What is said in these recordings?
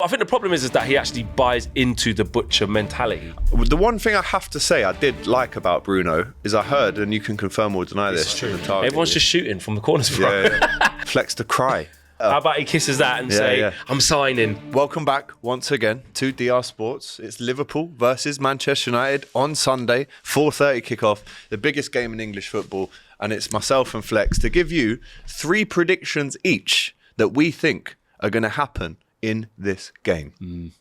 I think the problem is that he actually buys into the butcher mentality. The one thing I have to say I did like about Bruno is I heard, and you can confirm or deny this. True. Everyone's just shooting from the corners, bro. Yeah. Flex to cry. How about he kisses that and say, I'm signing. Welcome back once again to DR Sports. It's Liverpool versus Manchester United on Sunday, 4:30 kickoff, the biggest game in English football. And it's myself and Flex to give you 3 predictions each that we think are going to happen in this game.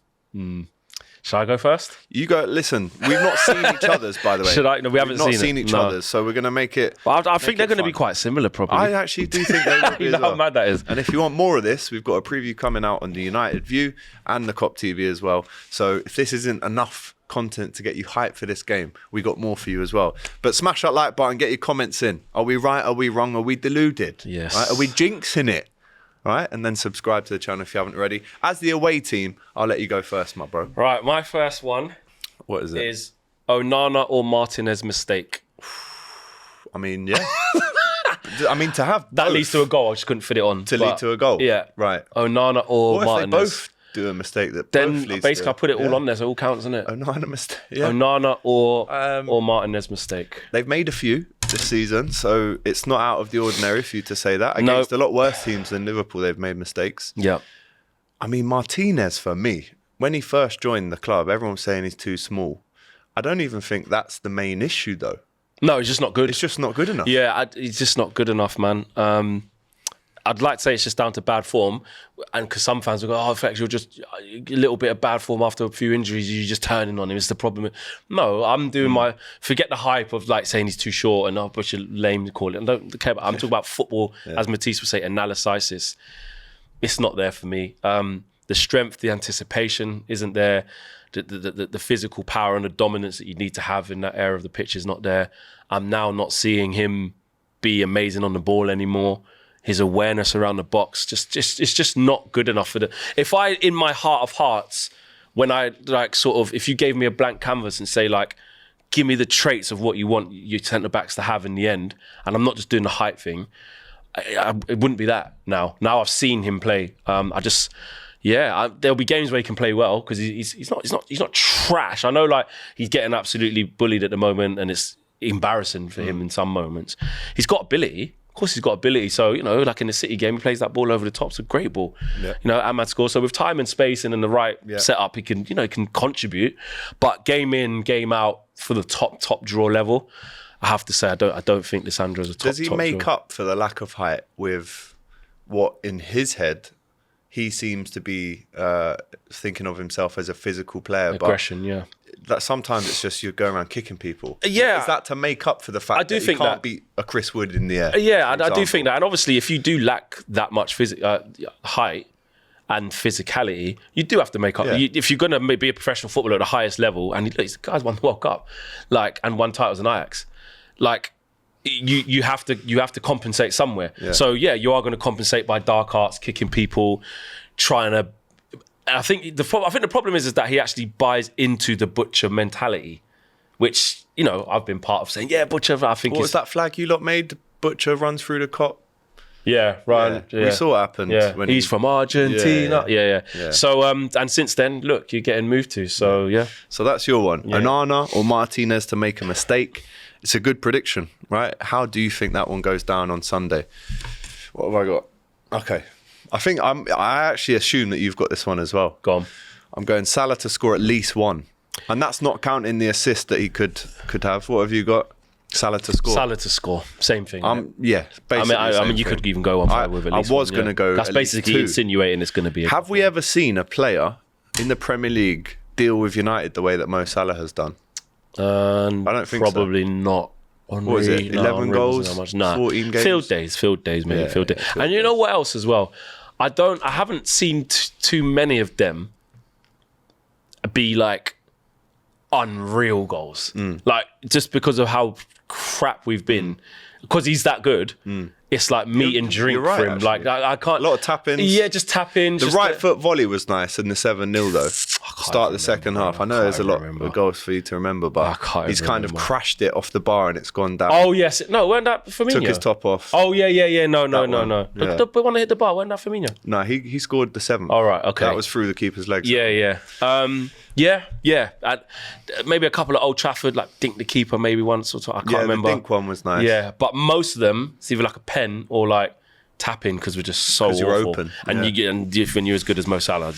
Shall I go first? You go. Listen, we've not seen each other's, by the way. Should I? No, we haven't seen each other's, so we're going to make it. Well, I think they're going to be quite similar, probably. I actually do think they will be. You know how mad that is. And if you want more of this, we've got a preview coming out on the United View and the COP TV as well. So if this isn't enough content to get you hyped for this game, we got more for you as well. But smash that like button, get your comments in. Are we right? Are we wrong? Are we deluded? Yes. Right? Are we jinxing it? Right, and then subscribe to the channel if you haven't already. As the away team, I'll let you go first, my bro. Right, my first one. What is it? Is Onana or Martinez mistake. I mean, yeah. I mean, to have that both leads to a goal. I just couldn't fit it on. Lead to a goal. Yeah. Right. Onana or what Martinez. If they both do a mistake that then both leads basically to, I put it all on there, so it all counts, isn't it? Onana mistake. Yeah. Onana or Martinez mistake. They've made a few this season, so it's not out of the ordinary for you to say that. Against a lot worse teams than Liverpool, they've made mistakes. Yeah. I mean, Martinez, for me, when he first joined the club, everyone was saying he's too small. I don't even think that's the main issue, though. No, he's just not good. It's just not good enough. Yeah, he's just not good enough, man. I'd like to say it's just down to bad form, and because some fans will go, "Oh, Flex, you're just a little bit of bad form after a few injuries. You're just turning on him. It's the problem." No, I'm doing forget the hype of like saying he's too short and but you're lame to call it. I don't care about. I'm talking about football, as Matisse would say, analysis. It's not there for me. The strength, the anticipation isn't there. The physical power and the dominance that you need to have in that area of the pitch is not there. I'm now not seeing him be amazing on the ball anymore. His awareness around the box, it's just not good enough for the. If I, in my heart of hearts, when I like sort of, if you gave me a blank canvas and say like, give me the traits of what you want your centre backs to have in the end, and I'm not just doing the hype thing, it wouldn't be that now. Now I've seen him play. There'll be games where he can play well because he's not trash. I know like he's getting absolutely bullied at the moment, and it's embarrassing for him in some moments. He's got ability. Of course he's got ability. So, you know, like in the City game, he plays that ball over the top. It's a great ball. Yeah. You know, Ahmad scores. So with time and space and in the right setup, he can contribute. But game in, game out for the top draw level, I have to say, I don't think Lissandro's a top draw. Does he make up for the lack of height with what in his head he seems to be thinking of himself as a physical player? Aggression, yeah. That sometimes it's just you're going around kicking people. Yeah. Is that to make up for the fact that you can't beat a Chris Wood in the air? Yeah, I do think that. And obviously, if you do lack that much height and physicality, you do have to make up. Yeah. If you're going to be a professional footballer at the highest level, and the guy's won the World Cup, and won titles in Ajax, you have to compensate somewhere. Yeah. So you are going to compensate by dark arts, kicking people, trying to. I think the problem is that he actually buys into the butcher mentality, which I've been part of saying, butcher. I think what was that flag you lot made? Butcher runs through the cop. Yeah, right. Yeah. We saw what happened. Yeah. When he's from Argentina. Yeah. So and since then, look, you're getting moved to. So yeah. So that's your one. Yeah. Onana or Martinez to make a mistake. It's a good prediction, right? How do you think that one goes down on Sunday? What have I got? Okay. I actually assume that you've got this one as well. Go on. I'm going Salah to score at least one. And that's not counting the assist that he could have. What have you got? Salah to score. Salah to score. Same thing. Yeah, basically. I mean, you could even go on with at least I was going to go. That's basically insinuating it's going to be. Have we ever seen a player in the Premier League deal with United the way that Mo Salah has done? I don't think probably so. Not. What was it? 11 goals, 14 games? Field days, maybe. Field days. And you know what else as well? I haven't seen too many of them be like unreal goals. Like just because of how crap we've been because he's that good. It's like meat and drink you're right, for him. actually. Like I can't. A lot of tap-ins. Yeah, just tap in. The right foot volley was nice in the 7-0 though. Start the second half. I know there's a lot of goals for you to remember, but he's kind of crashed it off the bar and it's gone down. Oh yes, no, weren't that Firmino? Took his top off. Oh yeah. No. Yeah. The one that hit the bar, weren't that Firmino? No, he scored the 7th. All right, okay. That was through the keeper's legs. Yeah. Yeah. Maybe a couple of Old Trafford, like dink the keeper, maybe once or twice. I can't remember. The dink one was nice. Yeah, but most of them, it's either like a pen or like tapping because we're just so awful. You're open. And when you're as good as Mo Salah.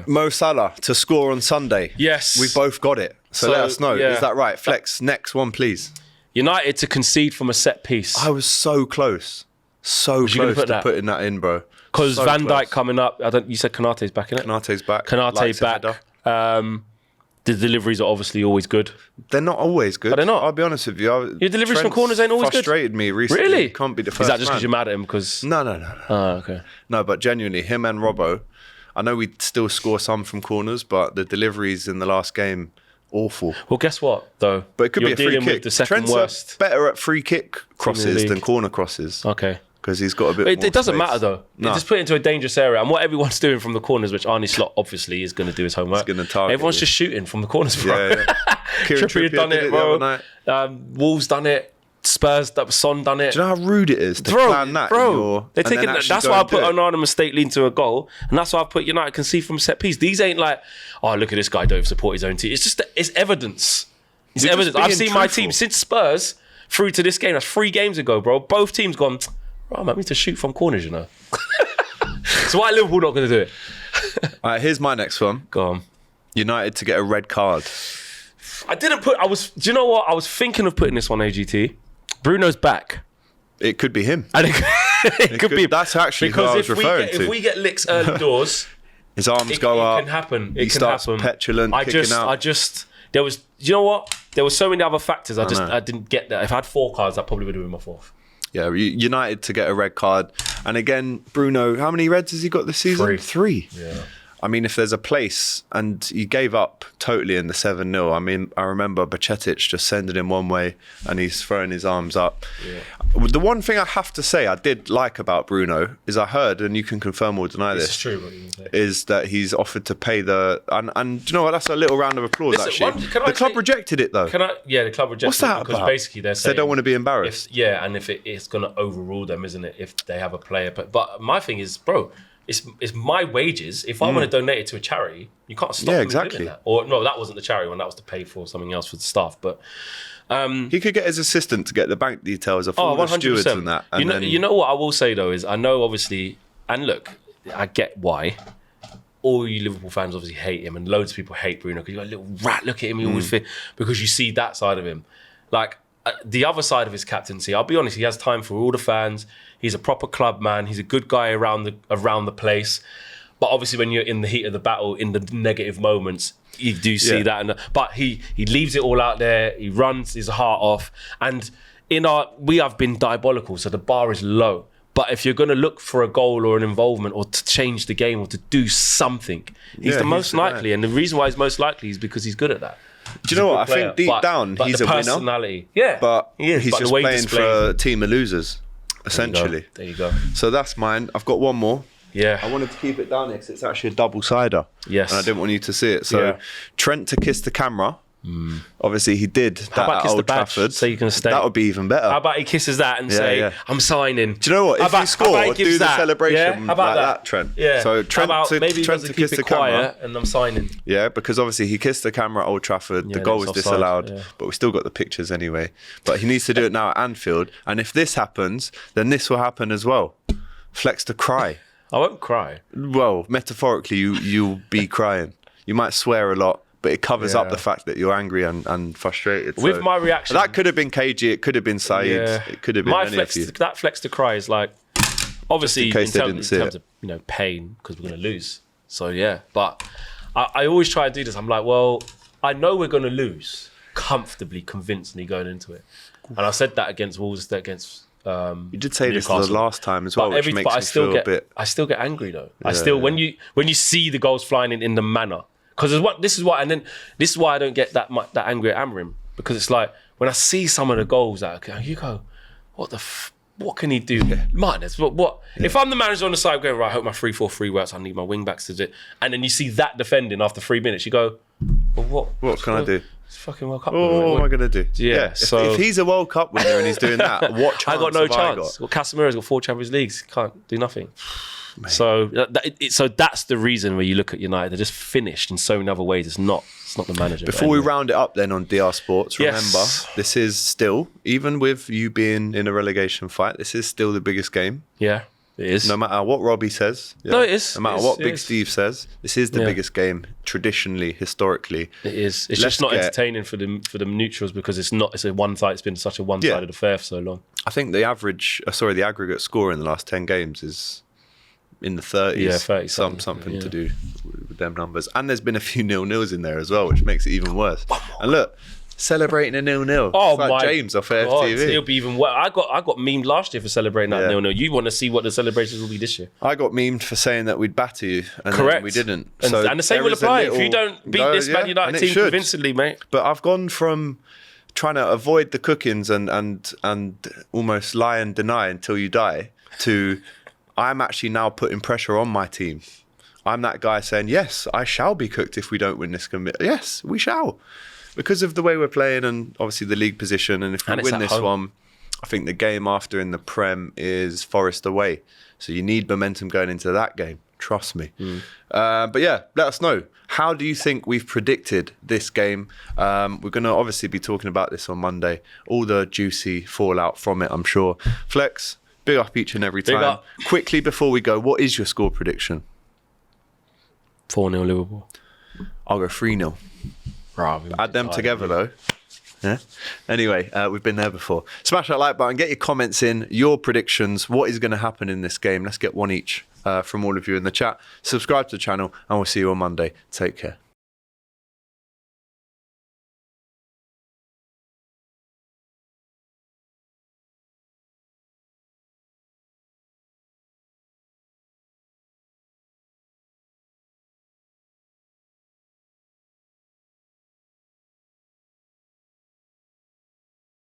Mo Salah to score on Sunday. Yes. We both got it. So let us know. yeah. Is that right? Flex, next one, please. United to concede from a set piece. I was so close. So Was you gonna close put to that? putting that in, bro. Because So Van close. Dijk coming up. You said Konate's back in it? Konate's back. Kanate Likes a header. back. The deliveries are obviously always good. They're not always good. Are they not? I'll be honest with you. Your deliveries from corners ain't always good? Frustrated me recently. Really? Can't be the first Is that just man. because you're mad at him? Because No. Oh, okay. No, but genuinely, him and Robbo, I know we still score some from corners, but the deliveries in the last game, awful. Well, guess what, though? But it could You're be a free dealing kick. with the second Trent's worst. better at free kick crosses League. than corner crosses Okay. because he's got a bit more It doesn't space. matter, though. No. It just put it into a dangerous area. And what everyone's doing from the corners, which Arne Slot obviously is going to do his homework. He's gonna target Everyone's you. just shooting from the corners, bro. Yeah. Kieran Trippier done did it, the other bro. night. Wolves done it. Spurs, Son done it. Do you know how rude it is to plan that? They're taking that. That's why I put Onana mistakenly into a goal, and that's why I put United concede from set piece. These ain't like, oh, look at this guy, don't support his own team. It's just, it's evidence. It's You're evidence. just I've being seen my truthful. team since Spurs through to this game. That's 3 games ago, bro. Both teams gone, bro, man, we need to shoot from corners, you know. So why are Liverpool not going to do it? All right, here's my next one. Go on. United to get a red card. Do you know what? I was thinking of putting this on AGT. Bruno's back. It could be him. And it could be. That's actually who I was referring to. If we get licks early doors, His arms it go up. can happen. He starts petulant, kicking out. There was, you know what? There were so many other factors. know. I didn't get that. If I had 4 cards, that probably would have been my 4th. Yeah, United to get a red card. And again, Bruno, how many reds has he got this season? 3. Yeah. I mean, if there's a place, and he gave up totally in the 7-0. I mean, I remember Bajcetic just sending him one way and he's throwing his arms up. Yeah. The one thing I have to say I did like about Bruno is I heard, and you can confirm or deny This this, is true. What you can say. is that he's offered to pay and do you know what? That's a little round of applause, Listen, actually. can I The club say- rejected it, though. The club rejected What's that it because about? basically they're saying They don't want to be embarrassed. and if it's going to overrule them, isn't it? If they have a player, but my thing is, bro, it's my wages. If I want to donate it to a charity, you can't stop Yeah, me exactly. doing that. Or no, that wasn't the charity one. That was to pay for something else for the staff. But He could get his assistant to get the bank details of all the stewards and that. And you know what I will say though is I know obviously, and look, I get why. All you Liverpool fans obviously hate him, and loads of people hate Bruno because you got a little rat. Look at him, he always fit because you see that side of him. Like the other side of his captaincy, I'll be honest, he has time for all the fans. He's a proper club man. He's a good guy around the place. But obviously, when you're in the heat of the battle, in the negative moments, you do see that. But he leaves it all out there. He runs his heart off, and we have been diabolical. So the bar is low. But if you're going to look for a goal or an involvement or to change the game or to do something, he's the most likely. And the reason why he's most likely is because he's good at that. do you know what? I think deep down he's the a winner. personality, yeah, But he is. he's But just the way he playing displays for a it. team of losers, essentially. There you go. So that's mine. I've got one more. Yeah. I wanted to keep it down here because it's actually a double-sider. Yes. And I didn't want you to see it. So Yeah. Trent to kiss the camera. Obviously, he did that How about at kiss the Old badge Trafford. so you can stay? That would be even better. How about he kisses that and say, yeah. I'm signing? Do you know what? How If you how score, about he gives do the that? celebration Yeah? How about like that, Trent. Yeah. So Trent How about to- maybe he Trent doesn't to keep kiss it the camera. quiet and I'm signing. Yeah, because obviously he kissed the camera at Old Trafford. Yeah, the goal it's was offside, disallowed, yeah. but we still got the pictures anyway. But he needs to do it now at Anfield. And if this happens, then this will happen as well. Flex to cry. I won't cry. Well, metaphorically, you'll be crying. You might swear a lot, but it covers up Yeah. the fact that you're angry and frustrated. With So my reaction- that could have been KG. It could have been Saeed. Yeah. It could have been My any flex, of you. that flex to cry is like, obviously Just in case they didn't see terms it. of pain because we're going to lose. So yeah, but I always try to do this. I'm like, well, I know we're going to lose, comfortably, convincingly going into it. And I said that against Wolves, against You did say this Newcastle. the last time as well, But which makes me feel a bit. I still get angry though. I still when you see the goals flying in the manner, because this is why I don't get that angry at Amorim, because it's like when I see some of the goals that you go, what can he do? Martinez, what? If I'm the manager on the side going, right, I hope my 3-4-3 works, I need my wing backs to do it. And then you see that defending after 3 minutes, you go, well, what can I do? It's fucking World Cup. What am I going to do? Yeah. If he's a World Cup winner and he's doing that, what chance I got no have I chance. got? Well, Casemiro's got 4 Champions Leagues. Can't do nothing. So that's the reason where you look at United, they're just finished in so many other ways. It's not the manager. Before we round it up then on DR Sports, remember, Yes. this is still, even with you being in a relegation fight, this is still the biggest game. Yeah, it is. No matter what Robbie says. No, it is. No matter It is, what it Big is. Steve says, this is the biggest game traditionally, historically. It is. It's Let's just not get- entertaining for the neutrals because it's a one-sided. It's been such a one-sided affair for so long. I think the aggregate score in the last 10 games is in the 30s. Yeah, 30 something to do with them numbers. And there's been a few 0-0s in there as well, which makes it even worse. And look, celebrating a 0-0. Oh, It's like my James off God, AFTV. it'll be even worse. I got memed last year for celebrating that 0-0. You want to see what the celebrations will be this year? I got memed for saying that we'd batter you, and Correct. then we didn't. And the same there will is a apply if you little- don't beat this Man United and it team should. convincingly, mate. But I've gone from trying to avoid the cookings and almost lie and deny until you die to I'm actually now putting pressure on my team. I'm that guy saying, yes, I shall be cooked if we don't win this. Yes, we shall. Because of the way we're playing and obviously the league position. And if we And it's win at this home. one, I think the game after in the Prem is Forest away. So you need momentum going into that game. Trust me. But yeah, let us know. How do you think we've predicted this game? We're going to obviously be talking about this on Monday. All the juicy fallout from it, I'm sure. Flex, big up each and every Big time. up. Quickly before we go, what is your score prediction? 4-0 Liverpool. I'll go 3-0. Add them together though. Yeah. Anyway, we've been there before. Smash that like button. Get your comments in. Your predictions. What is going to happen in this game? Let's get one each from all of you in the chat. Subscribe to the channel, and we'll see you on Monday. Take care.